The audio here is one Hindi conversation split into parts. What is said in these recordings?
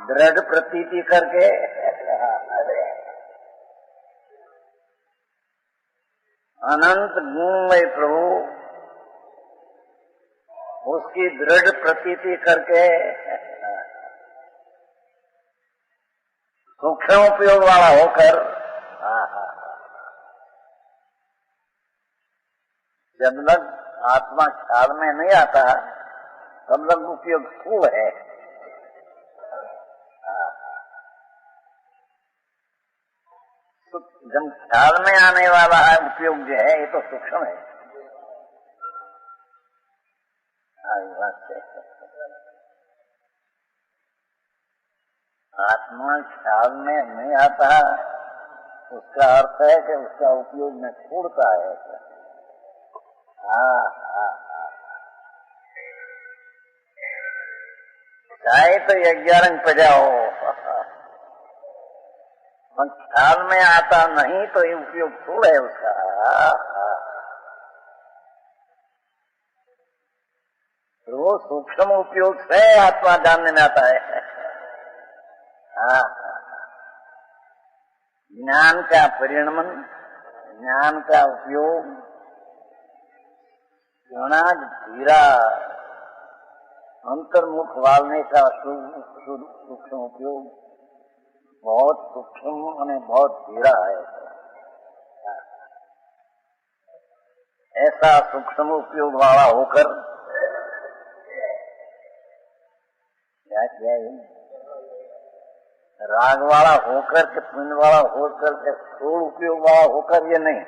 दृढ़ प्रतीति करके अनंत गुणमय प्रभु उसकी दृढ़ प्रतीति करके सूक्ष्म उपयोग वाला होकर जब तक आत्मा ख्याल में नहीं आता तब तक उपयोग स्थूल है। जब ख्याल में आने वाला है उपयोग जो है ये तो सूक्ष्म है। आत्मा ख्याल में नहीं आता उसका अर्थ है कि उसका उपयोग में छूटता है। चाहे तो 11 बजाओ ख्याल में आता नहीं तो ये उपयोग थोड़ा है उसका। तो वो सूक्ष्म उपयोग से आत्मा जानने में आता है। ज्ञान का परिणमन, ज्ञान का उपयोग, धीरा अंतर्मुख वालने का सूक्ष्म उपयोग बहुत सूक्ष्म और बहुत धीरा है। ऐसा सूक्ष्म उपयोग वाला होकर क्या किया राग वाला होकर के पुण्य वाला होकर के स्थूल उपयोग वाला होकर ये नहीं।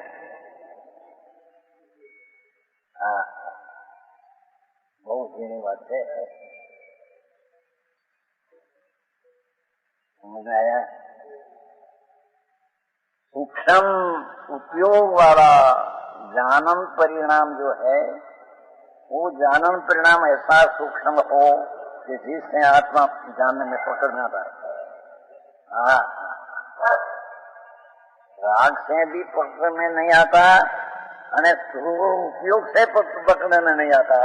बहुत ही बात है। समझ आया? सूक्ष्म उपयोग वाला जानन परिणाम जो है वो जानन परिणाम ऐसा सूक्ष्म हो कि जिससे आत्मा जानने में पकड़ में आता है। राग से भी पकड़ में नहीं आता और उपयोग से पकड़ने में नहीं आता।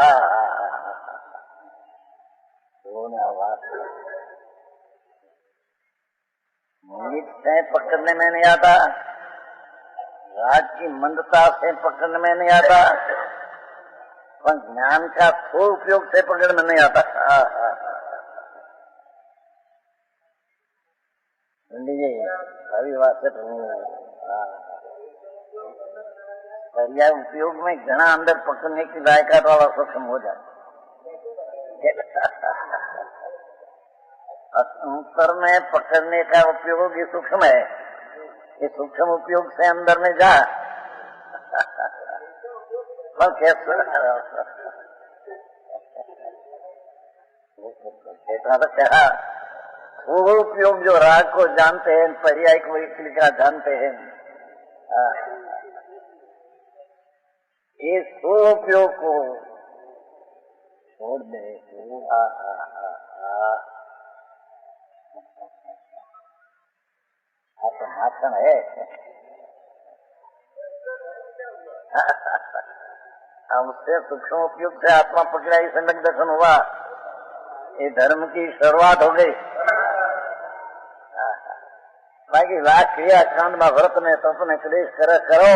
मीठ से पकड़ने में नहीं आता, राग की मंदता से पकड़ने में नहीं आता, पर ज्ञान का थोड़ा उपयोग से पकड़ में नहीं आता। अभी बात है पर्याय उपयोग में घना अंदर पकड़ने की लायकात वाला सूक्ष्म हो जाए। अंतर में पकड़ने का उपयोग ये सूक्ष्म है। ये सूक्ष्म उपयोग से अंदर में जा कैसे तो क्या वो उपयोग जो राग को जानते हैं, पर्याय को का जानते हैं, ये सो उपयोग को छोड़ दे। तो भाषण है। उससे सूक्ष्म उपयोग से आत्मा पकड़ा ही सम्यक दर्शन हुआ। ये धर्म की शुरुआत हो गई। बाकी लाख क्रिया कांड में व्रत में तप में क्लेश करो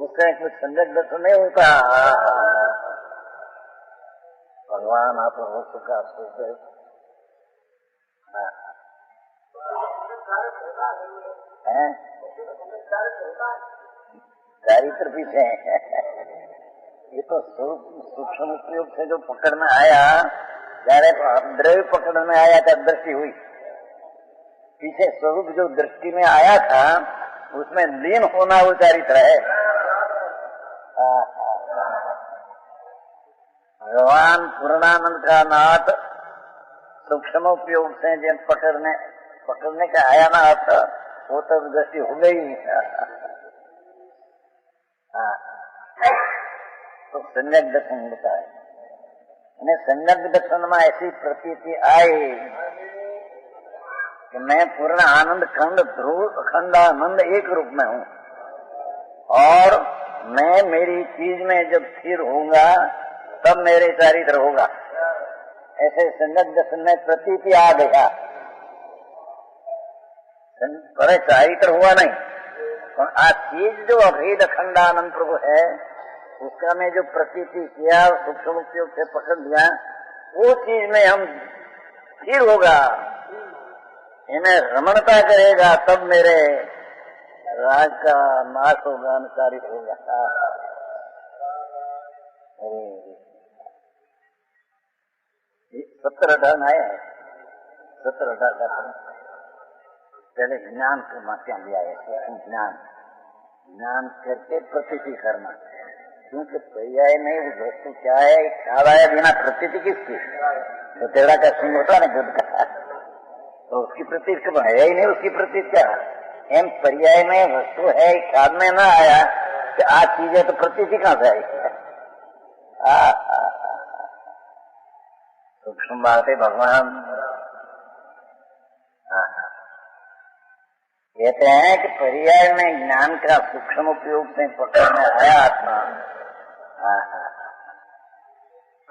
उससे कुछ सम्यक दर्शन नहीं होता। भगवान आप हो चुका चारित्र पीछे ये तो सूक्ष्म उपयोग से जो पकड़ में आया, जયારે द्रव्य पकड़ में आया था दृष्टि हुई, पीछे स्वरूप जो दृष्टि में आया था उसमें लीन होना वो चारित्र है। भगवान पूर्णानंद का नाथ सूक्ष्म उपयोग से जब पकड़ने का आया ना अर्थ वो तो दृष्टि हो गई। तो सम्यक दर्शन होता है। सम्यक दर्शन में ऐसी प्रतीति आई कि मैं पूर्ण आनंद खंड ध्रुव खंडानंद एक रूप में हूँ और मैं मेरी चीज में जब स्थिर होऊंगा तब मेरे चारित्र होगा। ऐसे संगत में प्रतीति आ गया, पर चारित्र हुआ नहीं। और आ चीज जो अभेद अखंडानंद प्रभु है, उसका में जो प्रतीति किया, सूक्ष्म उपयोग से पकड़ लिया, वो चीज में हम स्थिर होगा, इन्हें रमणता करेगा, तब मेरे राज का नाश होगा, अनुसारित होगा। 17-18 आया है, 17-18 पहले ज्ञान के माध्यम लिया है, ज्ञान करके प्रतीति करना, क्योंकि पर्याय में वो वस्तु क्या है, ख्याल आया बिना प्रतीति किसकी, तो तेरा का सिंह होता ना दूध का, तो उसकी प्रतीत कब है ही नहीं, उसकी प्रतीत क्या एम पर्याय में वस्तु है, ख्याल में ना आया कि आज चीज है, तो प्रतीति कहां से आई? सूक्ष्म बात है भगवान। कहते हैं कि पर्याय में ज्ञान का सूक्ष्म उपयोग से पकड़ में आया आत्मा,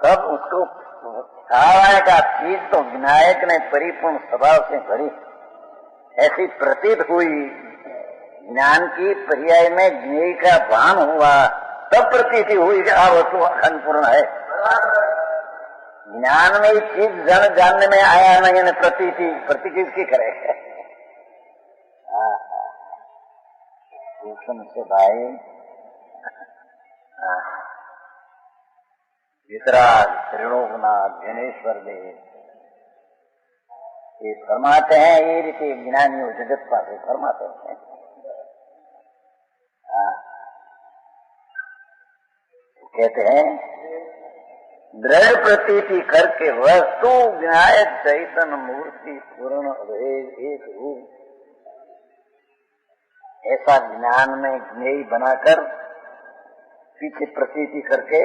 तब उसको ख्याल का चीज तो विनायक ने परिपूर्ण स्वभाव से भरी ऐसी प्रतीत हुई, ज्ञान की पर्याय में ज्ञेय का भान हुआ, तब प्रतीति हुई कि अब वस्तु अखंडपूर्ण है। ज्ञान में चीज जानने में आया नहीं, प्रतीति की करे सूक्ष्म से भाई वितराग त्रिलोकनाथ ज्ञानेश्वर देव ये फरमाते हैं, ये रीति ज्ञानी जगत पासे फरमाते हैं। कहते हैं दृढ़ प्रतीति करके वस्तु विनायक चैतन्य मूर्ति पूर्ण एक रूप, ऐसा ज्ञान में ज्ञेय बनाकर पीछे प्रतीति करके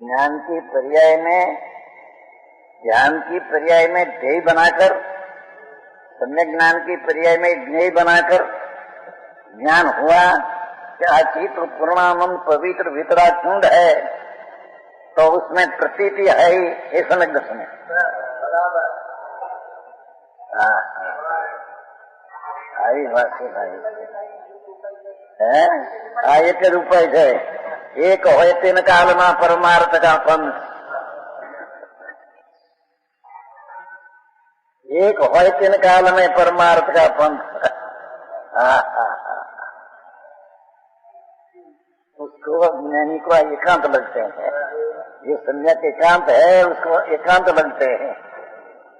ज्ञान की पर्याय में, ध्यान की पर्याय में ध्येय बनाकर, सम्यक ज्ञान की पर्याय में ज्ञेय बनाकर ज्ञान हुआ कि अचित पूर्णानंद पवित्र वितराचुंड है, तो उसमें प्रतीति है ही, ये समझ दर्शन आई बात है भाई है। एक रूपये है, एक हो 3 काल में परमार्थ का पंथ, एक हो 3 काल में परमार्थ का पंथ। उसको ज्ञानी को एकांत लगते हैं, ये संन्यास एकांत है, उसको एकांत लगते हैं।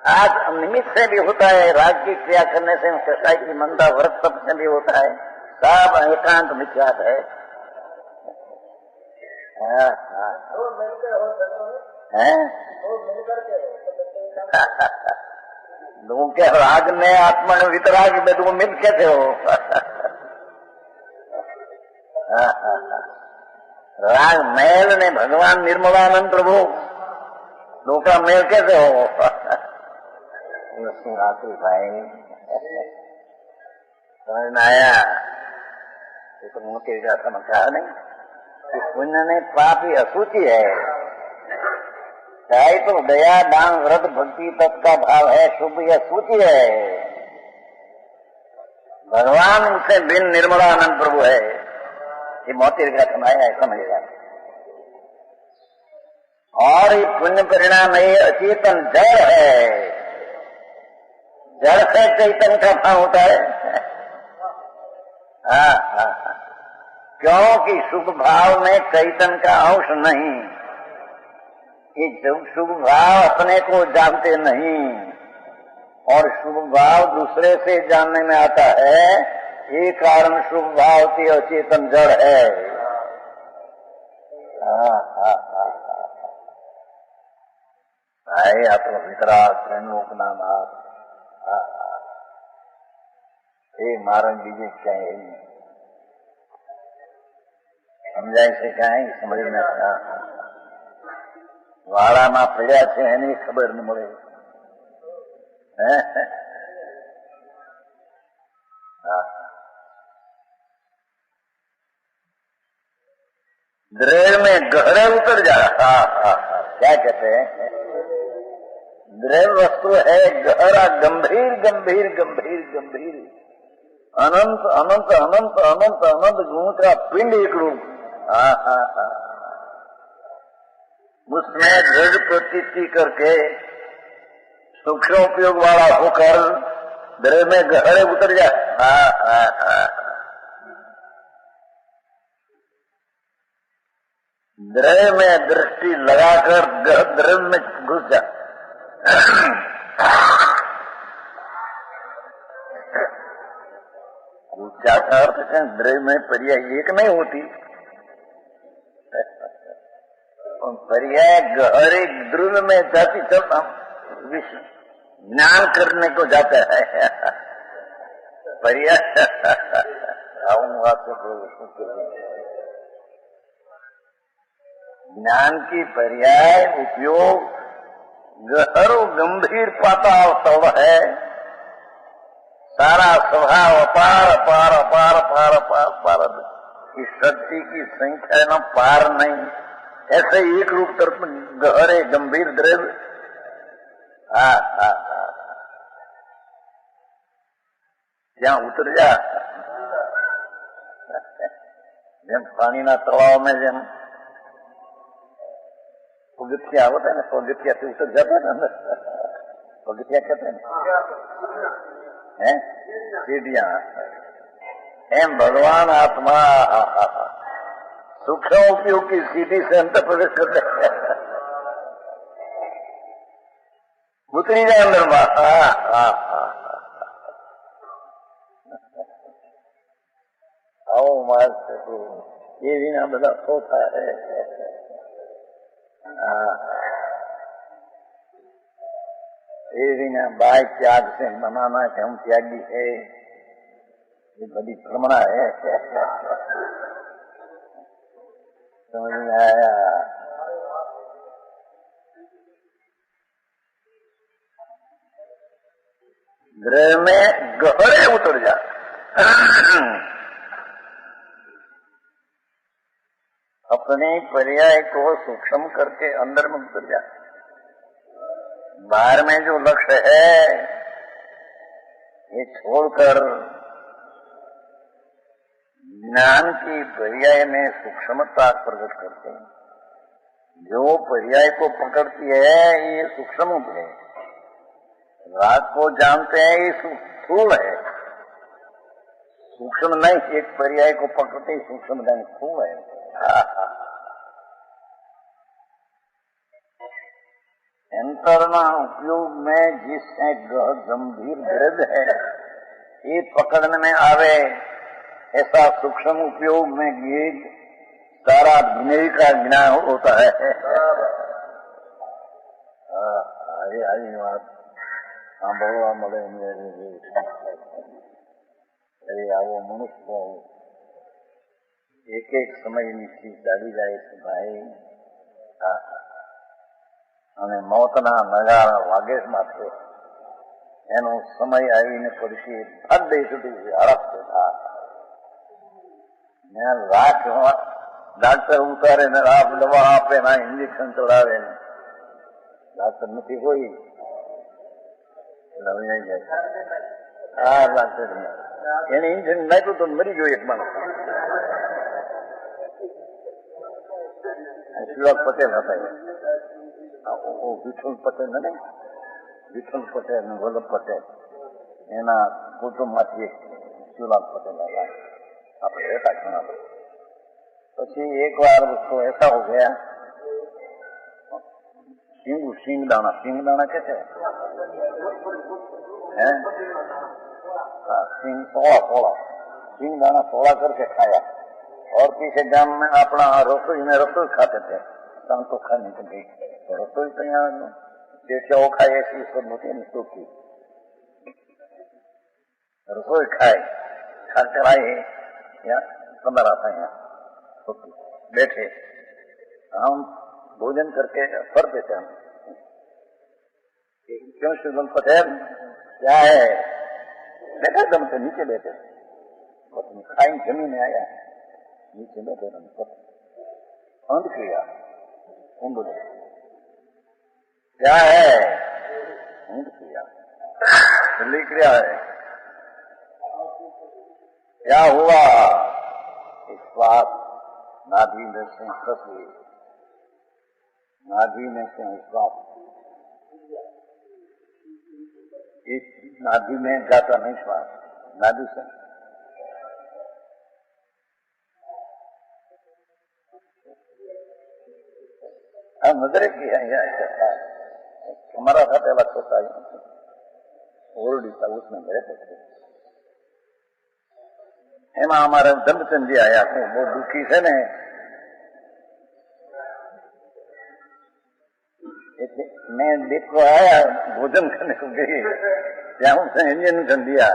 आज निमित्त से भी होता है, राज की क्रिया करने से, कसाई की मंदा व्रत तप से भी होता है, सब एकांत मिथ्यात है। लोगों के राग में आत्मा में वितराग में तुम मिल कैसे हो? राग मेल ने भगवान निर्मलानंद प्रभु, लोग का मेल कैसे हो? रात्रि भाई समझ में आया? ये तो मुंह के समझ कहा नहीं कि पुण्य ने पाप ही असूचि है, चाहे तो दया दान व्रत भक्ति तत्व का भाव है, शुभ या सूची है। भगवान उसे बिन निर्मलानंद प्रभु है, ये मोती का समाया है, समझेगा। और ये पुण्य परिणाम है, अचेतन जड़ है, जड़ से चैतन्य का भाव होता है। क्योंकि शुभ भाव में चैतन्य का अंश नहीं, ये शुभ भाव अपने को जानते नहीं और शुभ भाव दूसरे से जानने में आता है, ये कारण शुभ भाव की अचेतन जड़ है। भाई आप वितराग लोकनाथ એ મારણ બીજે ક્યાંય સમજાય છે, ક્યાંય સમજ ન વાળામાં પડ્યા છે એની ખબર ન મળે। दृढ़ में गहरे उतर जा। क्या कहते हैं? द्रव्य वस्तु है गहरा, गंभीर गंभीर गंभीर गंभीर, अनंत अनंत अनंत अनंत अनंत गुण का पिंड एक रूप। उसमें दृढ़ प्रतीति करके सूक्ष्म उपयोग वाला होकर द्रव्य में गहरे उतर जाए। द्रव्य में दृष्टि लगाकर द्रव्य में घुस जा। ऊर्जा का अर्थ है द्रव्य में पर्याय एक नहीं होती, पर्याय गहरे द्रव्य में जाती चलता ज्ञान करने को जाता है। पर्याय आऊंगा तो ज्ञान की पर्याय उपयोग गहरो गंभीर पाताल तव है। सारा स्वभाव अपार अपार अपार अपार अपार अपार, इस शक्ति की संख्या न पार नहीं। ऐसे एक रूप तरफ गहरे गंभीर द्रव्य। ત્યાં ઉતર જા, જેમ પાણીના તળાવમાં જેમ પગથિયા આવતા ને, પગથિયાથી ઉતર જતા ને અંદર, પગથિયા કહેતા ને હે सीढ़ियां, एम भगवान आत्मा सूक्ष्म उपयोग की सीढ़ी से अंतर प्रवेश करते हैं, उतरी जाए अंदर में। आओ मार सको ये भी ना बड़ा होता है। ये भी ना बाय त्याग से मनाना कि हम त्यागी है, ये बड़ी भ्रमणा है। समझ में आया? गृह में गहरे उतर जा, अपने पर्याय को सूक्ष्म करके अंदर में उतर जा। बाहर में जो लक्ष्य है ये छोड़कर ज्ञान की पर्याय में सूक्ष्मता प्रकट करते हैं। जो पर्याय को पकड़ती है ये सूक्ष्म है, राग को जानते हैं ये स्थूल है, सूक्ष्म नहीं। एक पर्याय को पकड़ते ही सूक्ष्म नहीं, स्थूल है। अंतरना उपयोग में जिससे गंभीर द्रव्य है ये पकड़ने में आवे, ऐसा सूक्ष्म उपयोग में गीत सारा दुनिया का ज्ञान होता है। हरी बात सांभळवा मळे अरे आवो मनुष्य एक एक समय नीचे चाली जाए भाई, અને મોતના નગારા વાગે જ માથે એનો સમય આવીને પડશે, ભાગ્ય સુધી હડપ દેતા રાખ ડાક્ટર ઉતારે ને દવા આપે ને ઇન્જેક્શન ચડાવે ને, ડાક્ટર નથી કોઈ નવી જાય। હા ડાક્ટર એને ઇન્જેક્શન નાખ્યું તો મરી ગયો એક માણસ। શિવરાજ પટેલ હતા, વિઠ્ઠલ પટેલ ને, વિઠ્ઠલ પટેલ ને વલ્લભ પટેલ એના કુટુંબમાંથી એક શિવલાલ पटेल હતા, આપણે રહેતા ઘણા બધા। પછી एक बार उसको ऐसा हो गया, सिंगदाना कहते हैं, सिंगदाना सोला करके खाया और पीछे गांव में अपना रसोई में रसोई खाते थे, शाम तो खाने को गई रसोई तो यहाँ पेटिया वो खाए ऐसी सब होती है सूखी रसोई खाए, खा कर आए यहाँ 15 था यहाँ बैठे, हम भोजन करके फरते थे। हम क्यों शिवलाल पटेल क्या है, बैठे दम से नीचे बैठे, खाई जमीन में आया, नीचे बैठे अंत किया क्या है? ऊंट क्रिया, दिल्ली क्रिया है। क्या हुआ? श्वास नाभि में से हुई, नाभि में से श्वास इस नाभि में जाता नहीं, श्वास नाभि से नजरे की है। हमारा था पहला छोटा ओरडी था, उसमें मेरे थे। એમાં અમારે ધર્મચંદજી આયા છે, બહુ દુઃખી છે ને, એટલે મેં देखो आया भोजन करने को गई, ત્યાં હું इंजन कर दिया,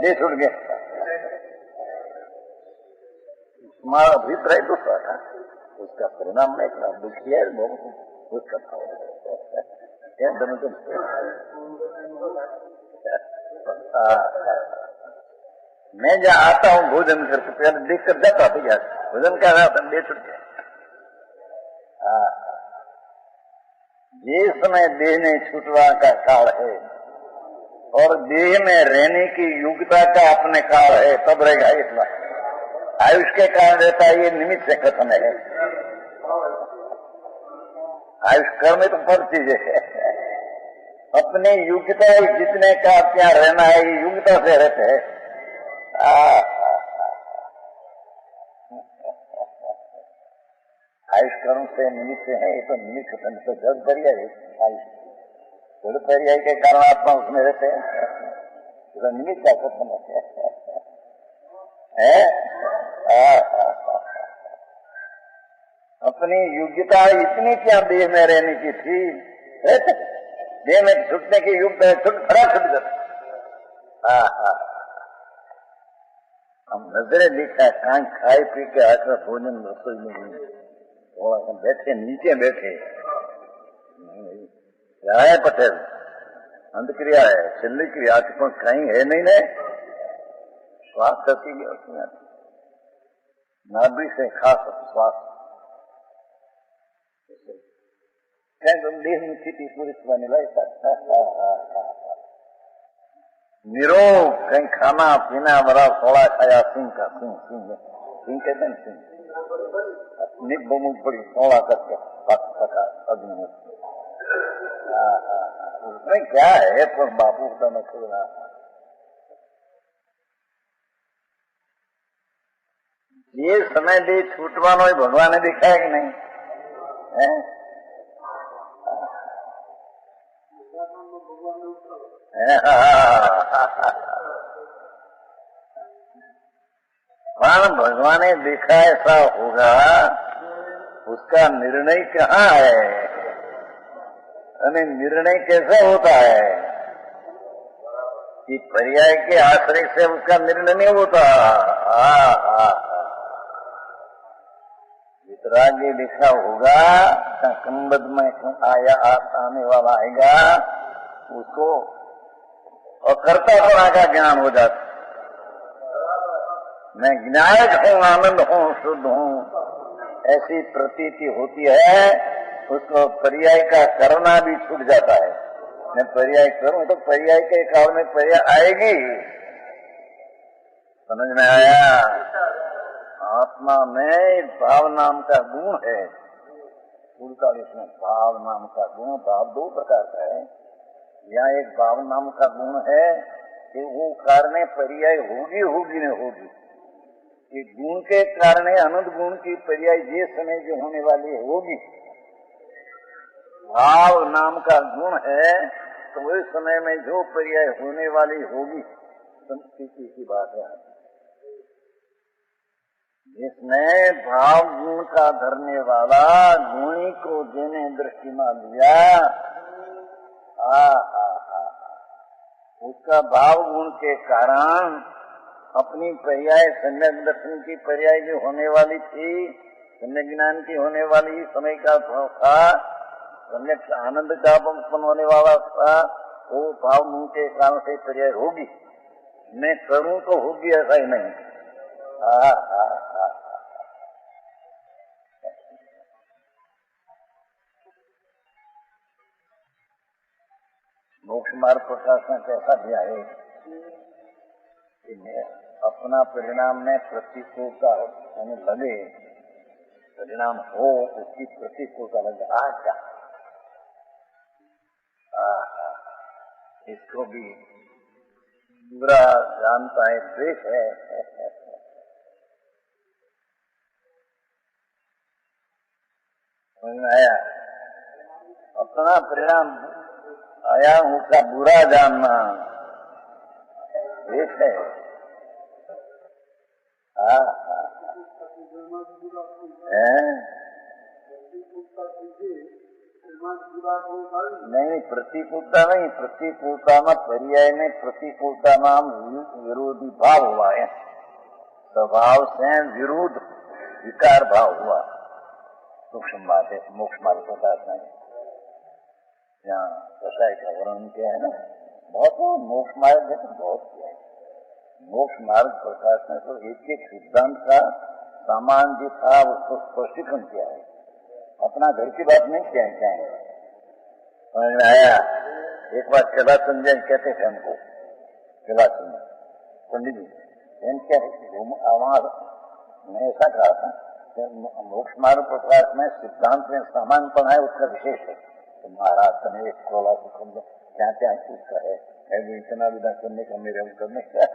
ये छूट गया। हमारा अभिप्राय दूसरा था, उसका परिणाम में इतना दुखी है उसका था। मैं जहाँ आता हूँ भोजन करके पहले देख कर जाता था, यार भोजन क्या रहा था, दे छुट गया। जिस समय देह में छूटवा का काल है और देह में रहने की योग्यता का अपने काल है, तब रहेगा। इतना आयुष के कारण रहता है, ये निमित्त से खत्म है। आयुष कर्म तो पर चीज है, अपने योग्यता जितने का क्या रहना है, ये योग्यता से रहते हैं। आयुष कर्म से निमित्त है, ये तो निमित्त खत्म, तो जड़ पर्याय है। आयुष जड़ पर्याय के कारण आत्मा उसमें रहते हैं, तो निमित्त का खत्म है। अपनी योग्यता इतनी क्या देह में रहने की थी, देह में छुटने की युक्त है, छुट जाता। हम नजरे देखा कान खाए पी के आकर भोजन रसोई में थोड़ा सा बैठे, नीचे बैठे है पटेल, अंतक्रिया है, छिल्ली क्रिया तो कहीं है नहीं ने, श्वास करती है नाभि से खास श्वास देह में स्थिति पूरी बने निरोग, कहीं खाना पीना बड़ा थोड़ा खाया, सिंह का सिंह कहते हैं, सिंह निब मुख पड़ी थोड़ा करके पका अग्नि उसमें क्या है, पर बापू का न खोला। ये समय दे छूटवानो भगवान ने देखा है कि नहीं है? भगवान ने देखा ऐसा होगा, उसका निर्णय कहाँ है, निर्णय कैसे होता है कि पर्याय के आश्रय से उसका निर्णय नहीं होता। वितराग्य लिखा होगा, संबद्ध में आया आने वाला आएगा, उसको अकर्तापना का ज्ञान हो जाता। मैं ज्ञायक हूँ, आनंद हूँ, शुद्ध हूँ, ऐसी प्रतीति होती है, उसको पर्याय का करना भी छूट जाता है। मैं पर्याय करूं तो पर्याय के काल में पर्याय आएगी, समझ में आया? आत्मा में भाव नाम का गुण है, 47 में भाव नाम का गुण। भाव दो प्रकार का है, यहाँ एक भाव नाम का गुण है कि वो कारण पर्याय होगी न होगी, कि गुण के कारण अनंत गुण की पर्याय ये समय जो होने वाली होगी। भाव नाम का गुण है, तो उस समय में जो पर्याय होने वाली होगी, संस्कृति की बात है। जिसने भाव गुण का धरने वाला गुणी को जेने दृष्टि में लिया, उसका भाव गुण के कारण अपनी पर्याय सम्यक दर्शन की पर्याय जो होने वाली थी, सम्यक ज्ञान की होने वाली समय का भाव था, सम्यक आनंद का उत्पन्न होने वाला था, वो भाव गुण के कारण से पर्याय होगी। मैं करूं तो होगी, ऐसा ही नहीं। मोक्ष मार्ग प्रकाश में कैसा दिया है कि अपना परिणाम में प्रतिकूलता हमें लगे, परिणाम हो उसकी प्रतिकूलता लगे, क्या इसको भी बुरा जानता है, द्वेष है। समझ में आया? अपना परिणाम आया उसका बुरा जानना द्वेष है। नहीं, प्रतिकूलता नहीं, प्रतिकूलता में पर्याय में प्रतिकूलता नाम विरोधी भाव हुआ है, स्वभाव से विरुद्ध विकार भाव हुआ। सूक्ष्म बात है, मोक्ष मार्ग प्रकाश नहीं। यहाँ कसाई का वर्णन किया है ना, बहुत मोक्ष मार्ग है तो बहुत किया है। मोक्ष मार्ग प्रकाश में तो एक एक सिद्धांत का सामान जो था उसको स्पष्टीकरण किया है, अपना घर की बात नहीं किया है। समझ में आया? एक बार कैलाश संजय कहते थे हमको, कैलाश संजय पंडित जी क्या मैं ऐसा कहा था, मोक्ष मार्ग प्रकाश में सिद्धांत में समानपन है उसका विशेष है। तो महाराज ने एक खोला क्या क्या उसका है, इतना विदा करने का मेरे करने का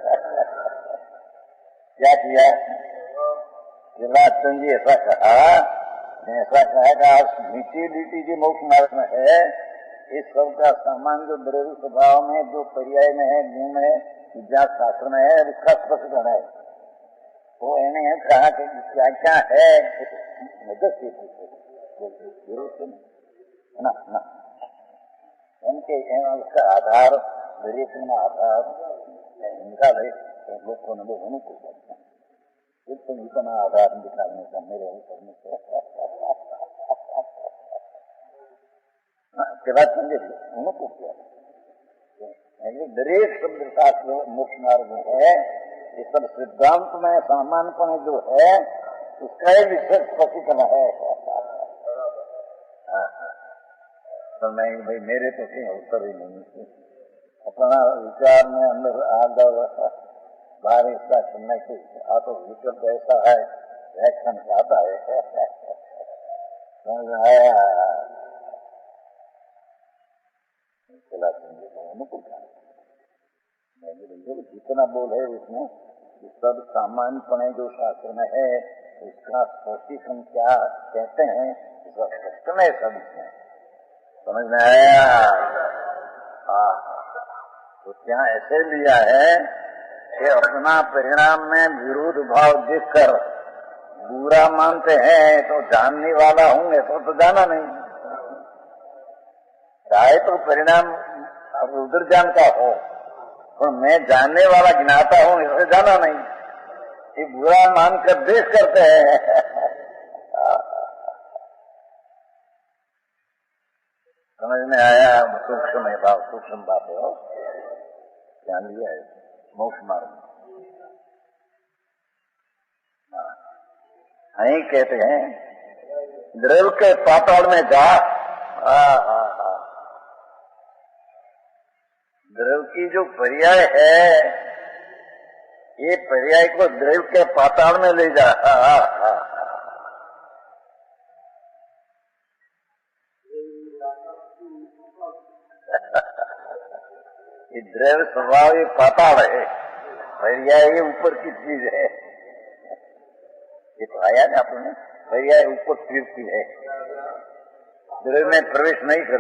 क्या किया? कैलाश जी ऐसा कहा, ऐसा कहा कि नीति जो मोक्ष मार्ग में है, इस सब का सामान जो द्रव्य स्वभाव में जो पर्याय में है, गुण है, विद्या शास्त्र में है, उसका स्पष्टीकरण है। तो इन्हें कहा कि क्या क्या है मदद से ना ना उनके उसका आधार दरिद्र आधार इनका लोग को लोग उनको करते हैं, तो इतना आधार निकालने का मेरे करने से बात समझे उनको किया। दरेक शब्द शास्त्र मोक्ष मार्ग में है, ये सब सिद्धांत में सामान्यपन जो है उसका ही विशेष स्पष्टीकरण है। तो नहीं भाई मेरे तो कहीं उत्तर ही नहीं, अपना विचार में अंदर आदर बाहर इसका सुनने के तो विकल्प ऐसा है, व्याख्यान आता है। समझ आया? जितना बोल है उसमें सब सामान्यपणे जो शास्त्र में है उसका स्पष्टीकरण क्या कहते हैं, स्पष्ट में सब समझ में आया? तो क्या ऐसे लिया है कि अपना परिणाम में विरोध भाव देखकर बुरा मानते हैं, तो जानने वाला होंगे तो जाना नहीं, चाहे तो परिणाम अब उधर जानता हो, और मैं जानने वाला गिनाता हूँ इसे जाना नहीं, ये बुरा मानकर देश करते हैं। समझ में आया? सूक्ष्म है भाव, सूक्ष्म बात है, जान लिया है मोक्ष मार्ग नहीं कहते हैं द्रव्य के पाताल में जा। द्रव्य की जो पर्याय है, ये पर्याय को द्रव्य के पाताल में ले जा। ये द्रव्य स्वभाव ये पाताल है, पर्याय ये ऊपर की चीज है। ये तो आया ना आपने, पर्याय ऊपर तीर की है, द्रव्य में प्रवेश नहीं करता।